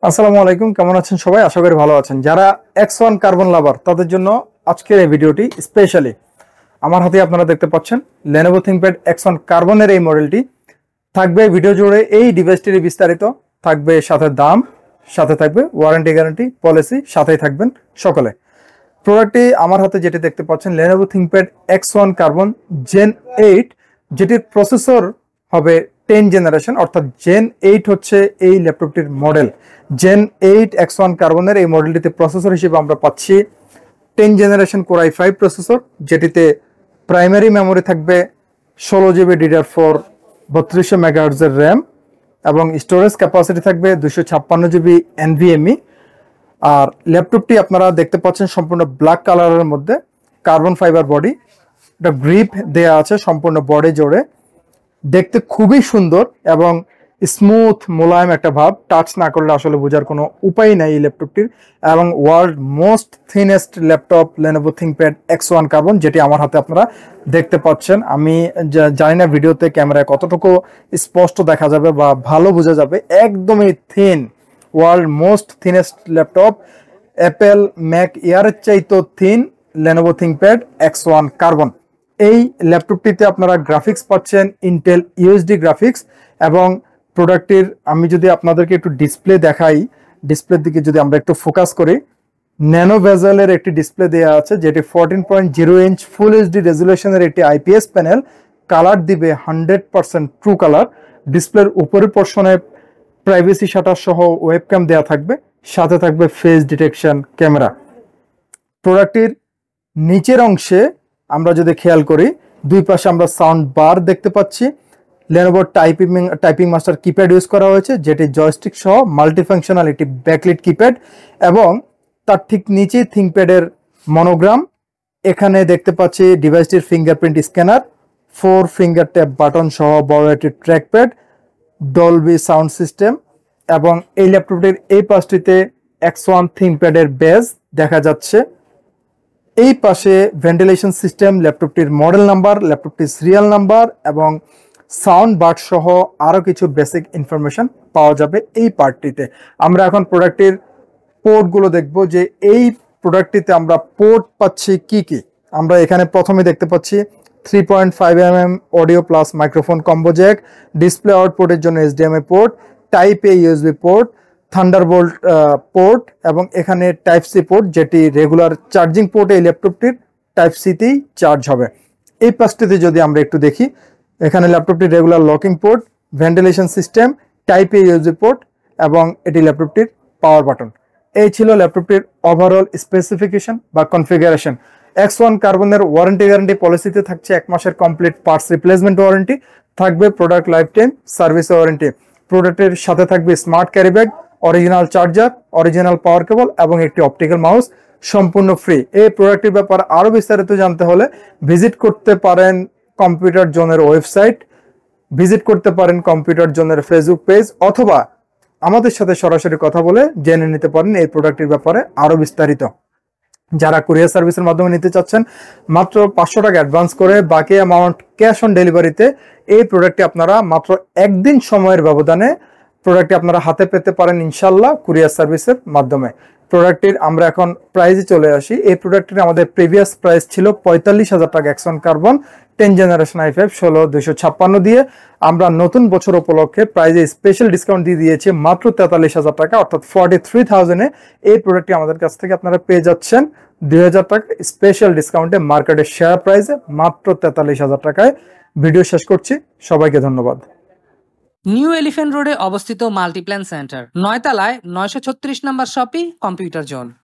আসসালামু আলাইকুম, কেমন আছেন সবাই? আশা করি ভালো আছেন। যারা X1 কার্বন লাভার তাদের জন্য আজকের এই ভিডিওটি স্পেশালি। আমার হাতে আপনারা দেখতে পাচ্ছেন Lenovo ThinkPad X1 কার্বনের এই মডেলটি। থাকবে ভিডিও জুড়ে এই ডিভাইসটির বিস্তারিত, থাকবে সাথে দাম, সাথে থাকবে ওয়ারেন্টি গ্যারান্টি পলিসি, সাথেই থাকবেন সকলে। প্রোডাক্টটি আমার হাতে যেটি দেখতে পাচ্ছেন Lenovo ThinkPad X1 carbon gen 8, যেটির প্রসেসর হবে 10 জেনারেশন, অর্থাৎ জেন 8 হচ্ছে এই ল্যাপটপটির মডেল। জেন 8 X1 কার্বনের এই মডেলটিতে প্রসেসর হিসেবে আমরা পাচ্ছি 10 জেনারেশন Core i5 প্রসেসর, যেটিতে প্রাইমারি মেমোরি থাকবে 16GB DDR4 3200 MHz এর র্যাম এবং স্টোরেজ ক্যাপাসিটি থাকবে 256GB NVMe। আর ল্যাপটপটি আপনারা দেখতে পাচ্ছেন সম্পূর্ণ ব্ল্যাক কালারের মধ্যে, কার্বন ফাইবার বডি, এটা গ্রিপ দেয়া আছে সম্পূর্ণ বডি জুড়ে, দেখতে খুবই সুন্দর এবং স্মুথ মোলায়েম একটা ভাব। টাচ না করলে আসলে বোঝার কোনো উপায় নাই এই ল্যাপটপটির। এবং world most thinnest laptop Lenovo ThinkPad X1 carbon, যেটি আমার হাতে আপনারা দেখতে পাচ্ছেন। আমি জানি না ভিডিওতে ক্যামেরায় কতটুকু স্পষ্ট দেখা যাবে বা ভালো বোঝা যাবে, একদমই thin, world most thinnest laptop, Apple Mac এয়ারের চাইতেও thin Lenovo ThinkPad X1 carbon. এই ল্যাপটপটিতে আপনারা গ্রাফিক্স পাচ্ছেন ইন্টেল ইউএসডি গ্রাফিক্স, এবং প্রোডাক্টটির আমি যদি আপনাদেরকে একটু ডিসপ্লে দেখাই, ডিসপ্লের দিকে যদি আমরা একটু ফোকাস করি, ন্যানো ভেজেলের একটি ডিসপ্লে দেওয়া আছে, যেটি 14.0 ইঞ্চ ফুল এইচডি রেজুলেশনের একটি আইপিএস প্যানেল, কালার দিবে 100% ট্রু কালার। ডিসপ্লের উপরের পোর্শনে প্রাইভেসি শাটার সহ ওয়েবক্যাম দেওয়া থাকবে, সাথে থাকবে ফেস ডিটেকশন ক্যামেরা। প্রোডাক্টটির নিচের অংশে আমরা যদি খেয়াল করি, দুই পাশে আমরা সাউন্ড বার দেখতে পাচ্ছি। Lenovo typing master keypad use করা হয়েছে, যেটি জয়স্টিক সহ মাল্টিফাংশনাল একটি ব্যাকলিট কিপ্যাড, এবং তার ঠিক নিচেই থিঙ্কপ্যাডের মনোগ্রাম। এখানে দেখতে পাচ্ছি ডিভাইসটির fingerprint scanner, 4 finger tap button সহ বড় একটি ট্র্যাকপ্যাড, ডলবি সাউন্ড সিস্টেম, এবং এই ল্যাপটপটির এই পাশটিতে X1 থিঙ্কপ্যাডের বেজ দেখা যাচ্ছে। এই পাশে ভেন্টিলেশন সিস্টেম, ল্যাপটপটির মডেল নাম্বার, ল্যাপটপটির সিরিয়াল নাম্বার এবং সাউন্ড বার সহ আরও কিছু বেসিক ইনফরমেশন পাওয়া যাবে এই পার্টটিতে। আমরা এখন প্রোডাক্টটির পোর্টগুলো দেখব, যে এই প্রোডাক্টটিতে আমরা পোর্ট পাচ্ছি কি কি। আমরা এখানে প্রথমে দেখতে পাচ্ছি 3.5mm audio plus microphone combo Jack, display আউটপুটের জন্য HDMI port, type A USB port, Thunderbolt port, এবং এখানে টাইপ সি পোর্ট, যেটি রেগুলার চার্জিং পোর্ট এই ল্যাপটপটির টাইপ সিতেই চার্জ হবে। এই পাশটিতে যদি আমরা একটু দেখি, এখানে ল্যাপটপটির regular locking port, ventilation system, type A USB port, এবং এটি ল্যাপটপটির পাওয়ার বাটন। এই ছিল ল্যাপটপটির ওভারঅল স্পেসিফিকেশন বা কনফিগারেশন। X1 কার্বনের ওয়ারেন্টি গ্যারান্টি পলিসিতে থাকছে 1 মাসের কমপ্লিট পার্টস রিপ্লেসমেন্ট ওয়ারেন্টি, থাকবে product life time service warranty. প্রোডাক্টের সাথে থাকবে smart carry bag, original charger, original power cable এবং একটি অপটিক্যাল মাউস, সম্পূর্ণ ফ্রি। এই প্রোডাক্টের ব্যাপারে আরও বিস্তারিত জানতে হলে ভিজিট করতে পারেন কম্পিউটার জোনের ওয়েবসাইট, ভিজিট করতে পারেন কম্পিউটার জোনের ফেসবুক পেজ, অথবা আমাদের সাথে সরাসরি কথা বলে জেনে নিতে পারেন এই প্রোডাক্টের ব্যাপারে আরও বিস্তারিত। যারা কুরিয়ার সার্ভিসের মাধ্যমে নিতে চাচ্ছেন, মাত্র 500 টাকা অ্যাডভান্স করে বাকি অ্যামাউন্ট ক্যাশ অন ডেলিভারিতে এই প্রোডাক্টটি আপনারা মাত্র একদিন সময়ের ব্যবধানে প্রোডাক্টটি আপনারা হাতে পেতে পারেন ইনশাল্লাহ কুরিয়ার সার্ভিসের মাধ্যমে। প্রোডাক্টটির আমরা এখন প্রাইসে চলে আসি। এই প্রোডাক্টটির আমাদের প্রিভিয়াস প্রাইস ছিল 45,000 টাকা X1 কার্বন 10 জেনারেশন i5 16256 দিয়ে। আমরা নতুন বছর উপলক্ষে প্রাইজে স্পেশাল ডিসকাউন্ট দিয়ে দিয়েছি মাত্র 43,000 টাকা, অর্থাৎ 43,000-এ এই প্রোডাক্টটি আমাদের কাছ থেকে আপনারা পেয়ে যাচ্ছেন 2,000 টাকা স্পেশাল ডিসকাউন্টে, মার্কেটের সেরা প্রাইসে মাত্র 43,000 টাকায়। ভিডিও শেষ করছি, সবাইকে ধন্যবাদ। নিউ এলিফ্যান্ট রোডে অবস্থিত মাল্টিপ্ল্যান সেন্টার, 9 তলায় 936 নম্বর শপি কম্পিউটার জোন।